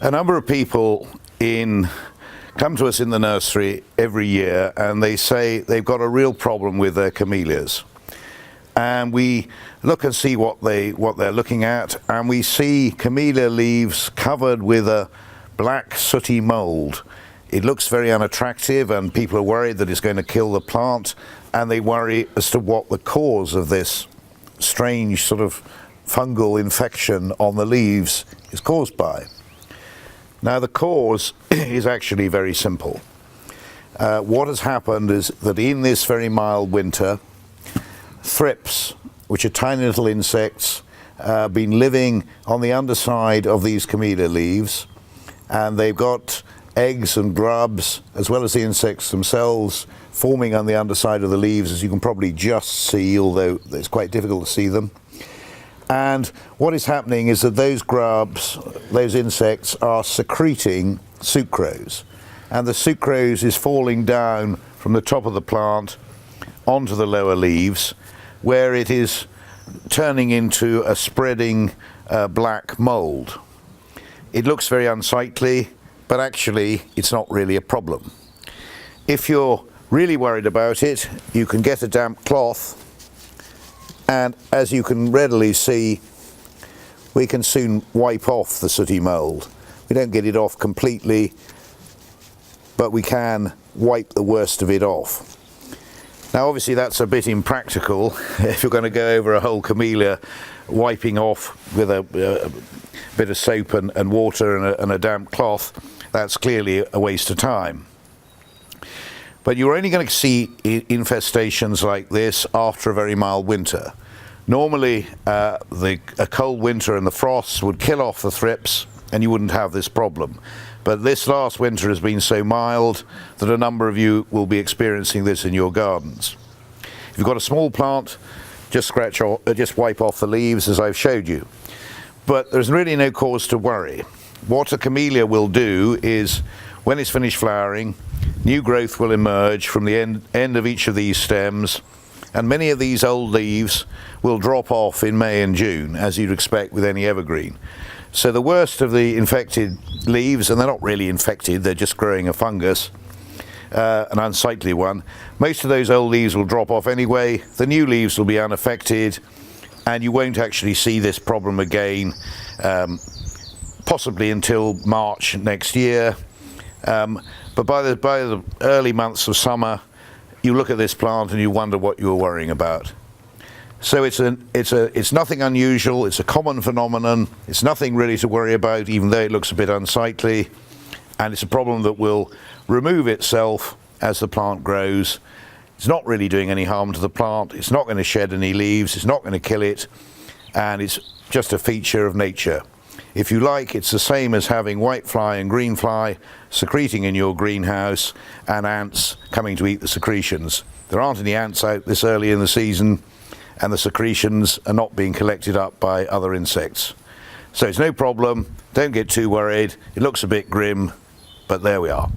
A number of people come to us in the nursery every year and they say they've got a real problem with their camellias. And we look and see what they're looking at, and we see camellia leaves covered with a black sooty mould. It looks very unattractive and people are worried that it's going to kill the plant, and they worry as to what the cause of this strange sort of fungal infection on the leaves is caused by. Now the cause is actually very simple. What has happened is that in this very mild winter, thrips, which are tiny little insects, been living on the underside of these camellia leaves, and they've got eggs and grubs as well as the insects themselves forming on the underside of the leaves, as you can probably just see, although it's quite difficult to see them. And what is happening is that those grubs, those insects, are secreting sucrose, and the sucrose is falling down from the top of the plant onto the lower leaves, where it is turning into a spreading black mould. It looks very unsightly, but actually it's not really a problem. If you're really worried about it, you can get a damp cloth, and as you can readily see, we can soon wipe off the sooty mould. We don't get it off completely, but we can wipe the worst of it off. Now obviously that's a bit impractical. If you're going to go over a whole camellia wiping off with a bit of soap and water and a damp cloth, that's clearly a waste of time. But you're only going to see infestations like this after a very mild winter. Normally a cold winter and the frosts would kill off the thrips and you wouldn't have this problem. But this last winter has been so mild that a number of you will be experiencing this in your gardens. If you've got a small plant, just wipe off the leaves as I've showed you. But there's really no cause to worry. What a camellia will do is, when it's finished flowering, new growth will emerge from the end of each of these stems, and many of these old leaves will drop off in May and June, as you'd expect with any evergreen. So the worst of the infected leaves, and they're not really infected, they're just growing a fungus, an unsightly one, most of those old leaves will drop off anyway. The new leaves will be unaffected, and you won't actually see this problem again, possibly until March next year. But by the early months of summer, you look at this plant and you wonder what you were worrying about. So it's nothing unusual, it's a common phenomenon, it's nothing really to worry about, even though it looks a bit unsightly, and it's a problem that will remove itself as the plant grows. It's not really doing any harm to the plant, it's not going to shed any leaves, it's not going to kill it, and it's just a feature of nature. If you like, it's the same as having whitefly and greenfly secreting in your greenhouse and ants coming to eat the secretions. There aren't any ants out this early in the season, and the secretions are not being collected up by other insects. So it's no problem, don't get too worried. It looks a bit grim, but there we are.